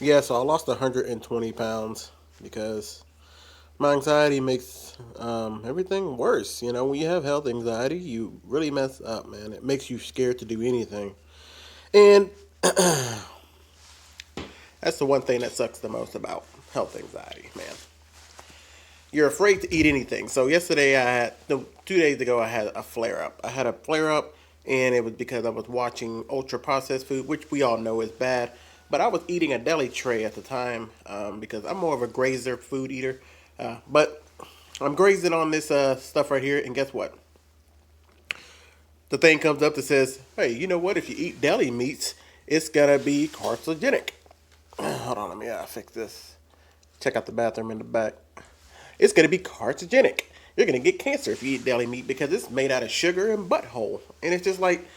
Yeah, so I lost 120 pounds because my anxiety makes everything worse. You know, when you have health anxiety, you really mess up, man. It makes you scared to do anything. And that's the one thing that sucks the most about health anxiety, man. You're afraid to eat anything. So yesterday I had, no, 2 days ago I had a flare up. I had a flare up, and it was because I was watching ultra processed food, which we all know is bad. But I was eating a deli tray at the time because I'm more of a grazer food eater. But I'm grazing on this stuff right here, and guess what? The thing comes up that says, "Hey, you know what? If you eat deli meats, it's gonna be carcinogenic." Hold on, let me fix this. Check out the bathroom in the back. It's going to be carcinogenic. You're going to get cancer if you eat deli meat because it's made out of sugar and butthole. And it's just like,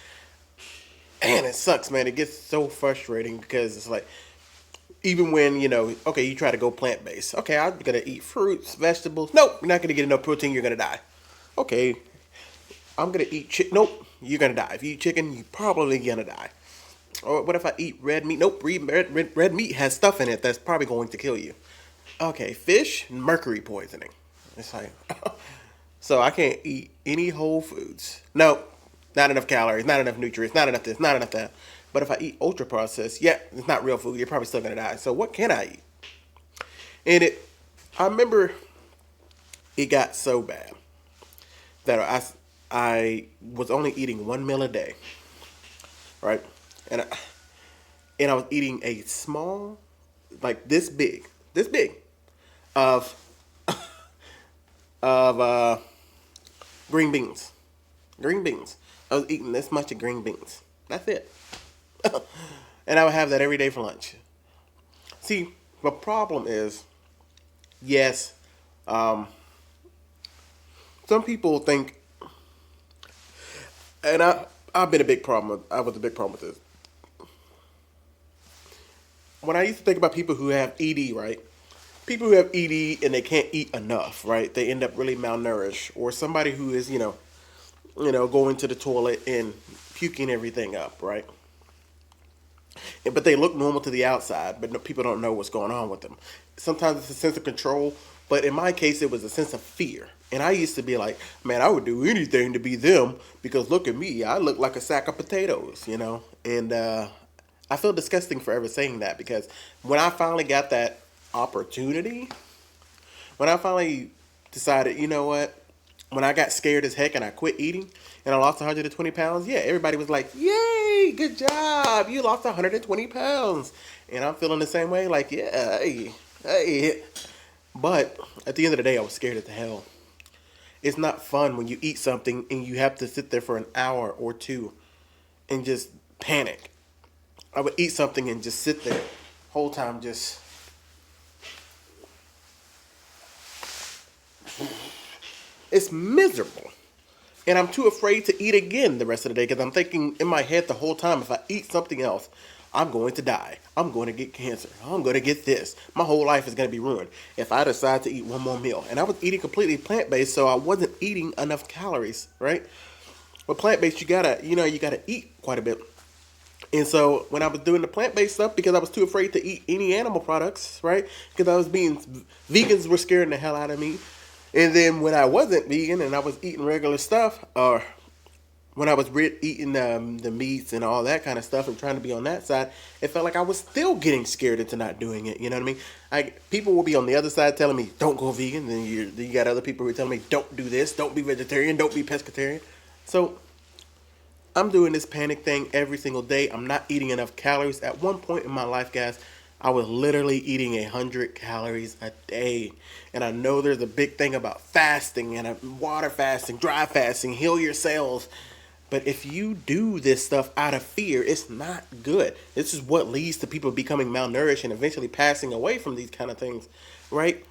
man, it sucks, man. It gets so frustrating because it's like, even when, okay, you try to go plant based. Okay, I'm going to eat fruits, vegetables. Nope, you're not going to get enough protein. You're going to die. Okay, I'm going to eat chicken. Nope, you're going to die. If you eat chicken, you're probably going to die. Or what if I eat red meat? Nope, red meat has stuff in it that's probably going to kill you. Okay, fish, mercury poisoning. It's like, so I can't eat any whole foods. No, not enough calories, not enough nutrients, not enough this, not enough that. But if I eat ultra processed, yeah, it's not real food. You're probably still gonna die. So what can I eat? And I remember it got so bad that I was only eating one meal a day, right? And I, and I was eating a small, like this big of of green beans. Green beans. I was eating this much of green beans. That's it. And I would have that every day for lunch. See, the problem is, yes, um, some people think, and I've been a big problem. I was a big problem with this. When I used to think about people who have ED, right? People who have ED and they can't eat enough, right? They end up really malnourished, or somebody who is, going to the toilet and puking everything up, right? But they look normal to the outside, but no, people don't know what's going on with them. Sometimes it's a sense of control, but in my case, it was a sense of fear. And I used to be like, man, I would do anything to be them because look at me, I look like a sack of potatoes, you know? And I feel disgusting for ever saying that because when I finally got that opportunity, when I finally decided, you know what, when I got scared as heck and I quit eating and I lost 120 pounds, yeah, everybody was like, yay, good job, you lost 120 pounds. And I'm feeling the same way, like, yeah, hey, hey. But at the end of the day, I was scared as hell. It's not fun when you eat something and you have to sit there for an hour or two and just panic. I would eat something and just sit there whole time just it's miserable. And I'm too afraid to eat again the rest of the day because I'm thinking in my head the whole time if I eat something else, I'm going to die. I'm going to get cancer. I'm going to get this. My whole life is going to be ruined if I decide to eat one more meal. And I was eating completely plant based, so I wasn't eating enough calories, right? But plant based, you gotta eat quite a bit. And so when I was doing the plant based stuff, because I was too afraid to eat any animal products, right? Because I was being vegans were scaring the hell out of me. And then when I wasn't vegan and I was eating regular stuff, or when I was eating the meats and all that kind of stuff and trying to be on that side, it felt like I was still getting scared into not doing it. You know what I mean? People will be on the other side telling me, don't go vegan. Then you got other people who are telling me, don't do this, don't be vegetarian, don't be pescatarian. So I'm doing this panic thing every single day. I'm not eating enough calories. At one point in my life, guys, I was literally eating 100 calories a day. And I know there's a big thing about fasting and water fasting, dry fasting, heal your cells. But if you do this stuff out of fear, it's not good. This is what leads to people becoming malnourished and eventually passing away from these kind of things, right?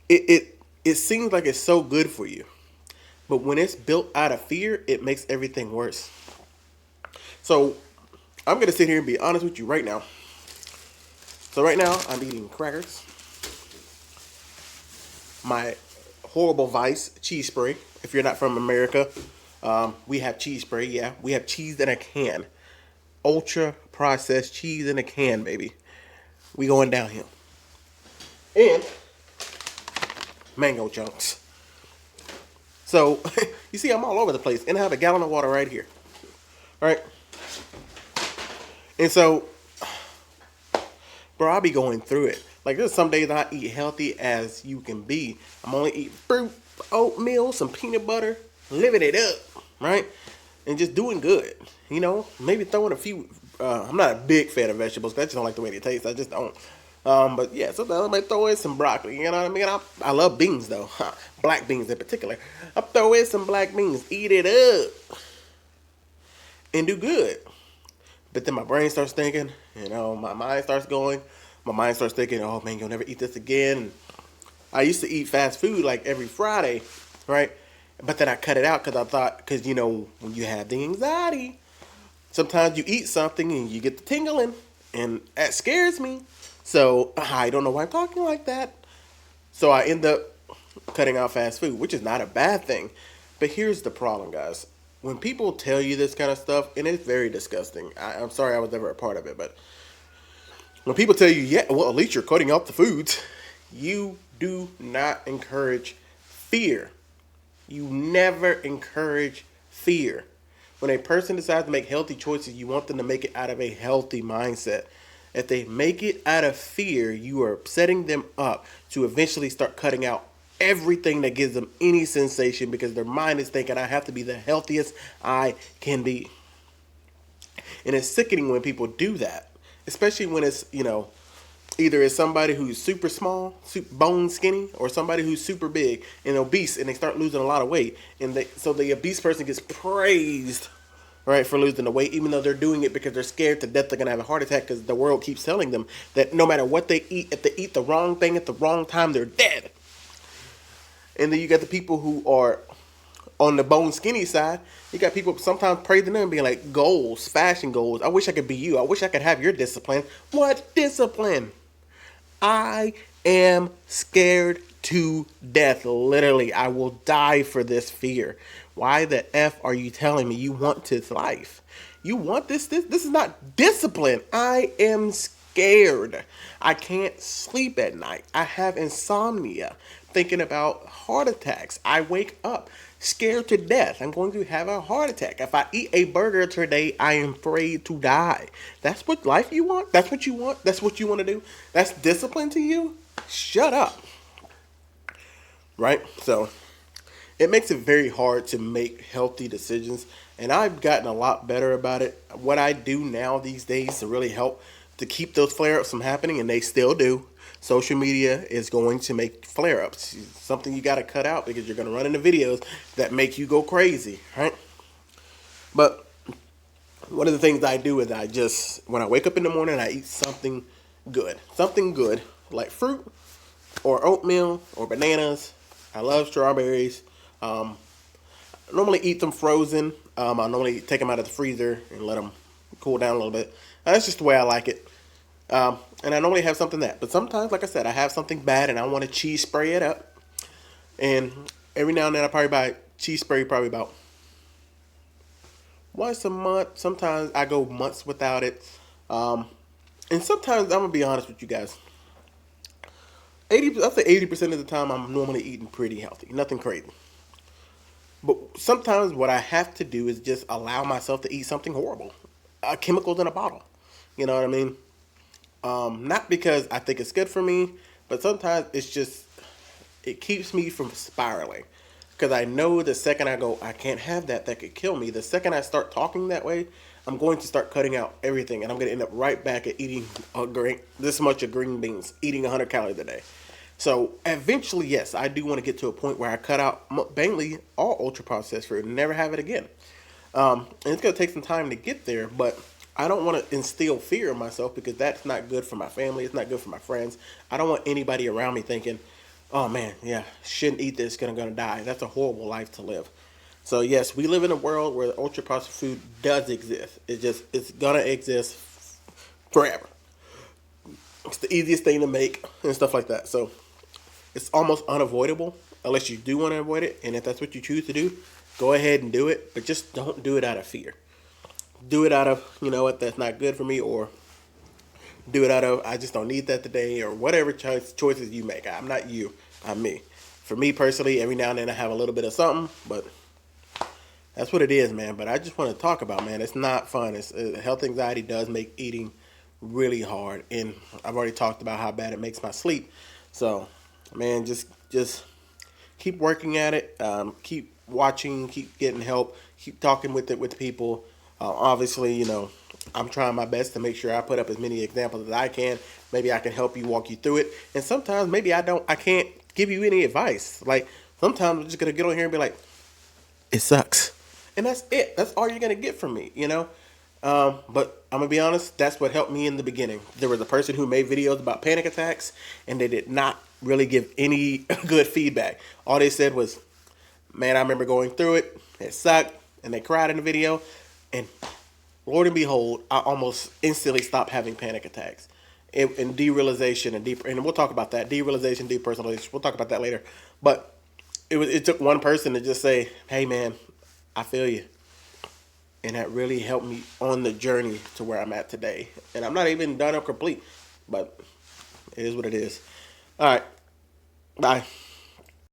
It seems like it's so good for you, but when it's built out of fear, it makes everything worse. So I'm gonna sit here and be honest with you right now. So right now I'm eating crackers, my horrible Vice cheese spray. If you're not from America, we have cheese spray. Yeah, we have cheese in a can, ultra processed cheese in a can, baby. we going downhill. And mango chunks. So you see, I'm all over the place, and I have a gallon of water right here. All right, and so, bro, I'll be going through it. Like there's some days I eat healthy as you can be. I'm only eating fruit, oatmeal, some peanut butter, living it up, right, and just doing good. You know, maybe throwing a few. I'm not a big fan of vegetables. 'Cause I just don't like the way they taste. I just don't. But yeah, sometimes I might throw in some broccoli. You know what I mean? I love beans though, black beans in particular. I throw in some black beans, eat it up, and do good. But then my brain starts thinking, you know, my mind starts going. My mind starts thinking, oh man, you'll never eat this again. I used to eat fast food like every Friday, right? But then I cut it out because I thought, because you know, when you have the anxiety, sometimes you eat something and you get the tingling, and that scares me. So I don't know why I'm talking like that. So I end up cutting out fast food, which is not a bad thing. But here's the problem, guys. When people tell you this kind of stuff, and it's very disgusting. I'm sorry I was never a part of it, but when people tell you, yeah, well, at least you're cutting out the foods, you do not encourage fear. You never encourage fear. When a person decides to make healthy choices, you want them to make it out of a healthy mindset. If they make it out of fear, you are setting them up to eventually start cutting out everything that gives them any sensation because their mind is thinking, I have to be the healthiest I can be. And it's sickening when people do that, especially when it's, you know, either it's somebody who's super small, super bone skinny, or somebody who's super big and obese and they start losing a lot of weight. And so the obese person gets praised, right, for losing the weight, even though they're doing it because they're scared to death they're going to have a heart attack because the world keeps telling them that no matter what they eat, if they eat the wrong thing at the wrong time, they're dead. And then you got the people who are on the bone skinny side. You got people sometimes praising them and being like, goals, fashion goals. I wish I could be you. I wish I could have your discipline. What discipline? I am scared to death. Literally, I will die for this fear. Why the F are you telling me you want this life? You want this? This is not discipline. I am scared. I can't sleep at night. I have insomnia, thinking about heart attacks. I wake up scared to death. I'm going to have a heart attack. If I eat a burger today, I am afraid to die. That's what life you want? That's what you want? That's what you want to do? That's discipline to you? Shut up. Right? So it makes it very hard to make healthy decisions. And I've gotten a lot better about it. What I do now these days to really help to keep those flare-ups from happening, and they still do, social media is going to make flare-ups. Something you got to cut out because you're going to run into videos that make you go crazy, right? But one of the things I do is when I wake up in the morning, I eat something good. Something good, like fruit or oatmeal or bananas. I love strawberries. I normally eat them frozen. I normally take them out of the freezer and let them cool down a little bit. That's just the way I like it. And I normally have something that. But sometimes, like I said, I have something bad and I want to cheese spray it up. And every now and then I probably buy cheese spray probably about once a month. Sometimes I go months without it. And sometimes, I'm going to be honest with you guys. I'd say 80% of the time I'm normally eating pretty healthy. Nothing crazy. But sometimes what I have to do is just allow myself to eat something horrible. Chemicals in a bottle. You know what I mean? Not because I think it's good for me, but sometimes it keeps me from spiraling. Because I know the second I go, I can't have that could kill me. The second I start talking that way, I'm going to start cutting out everything. And I'm going to end up right back at eating this much of green beans, eating 100 calories a day. So eventually, yes, I do want to get to a point where I cut out mainly all ultra processed food and never have it again. And it's going to take some time to get there, but I don't want to instill fear in myself because that's not good for my family. It's not good for my friends. I don't want anybody around me thinking, oh man, yeah, shouldn't eat this, gonna die. That's a horrible life to live. So yes, we live in a world where ultra processed food does exist. It's gonna exist forever. It's the easiest thing to make and stuff like that. So it's almost unavoidable unless you do want to avoid it. And if that's what you choose to do, go ahead and do it. But just don't do it out of fear. Do it out of, you know what, that's not good for me, or do it out of I just don't need that today, or whatever choices you make. I'm not you, I'm me. For me personally, every now and then I have a little bit of something, but that's what it is, man. But I just want to talk about, man, it's not fun. It's health anxiety does make eating really hard, and I've already talked about how bad it makes my sleep. So, man, just keep working at it. Keep watching. Keep getting help. Keep talking with it with people. Obviously, I'm trying my best to make sure I put up as many examples as I can. Maybe I can help you walk you through it. And sometimes maybe I don't. I can't give you any advice. Like sometimes I'm just gonna get on here and be like, it sucks, and that's it. That's all you're gonna get from me. But I'm gonna be honest. That's what helped me in the beginning. There was a person who made videos about panic attacks, and they did not really give any good feedback. All they said was, "Man, I remember going through it. It sucked," and they cried in the video. And Lord and behold, I almost instantly stopped having panic attacks. And derealization and deep, and we'll talk about that. Derealization, depersonalization. We'll talk about that later. But it took one person to just say, "Hey, man, I feel you," and that really helped me on the journey to where I'm at today. And I'm not even done or complete, but it is what it is. All right, bye.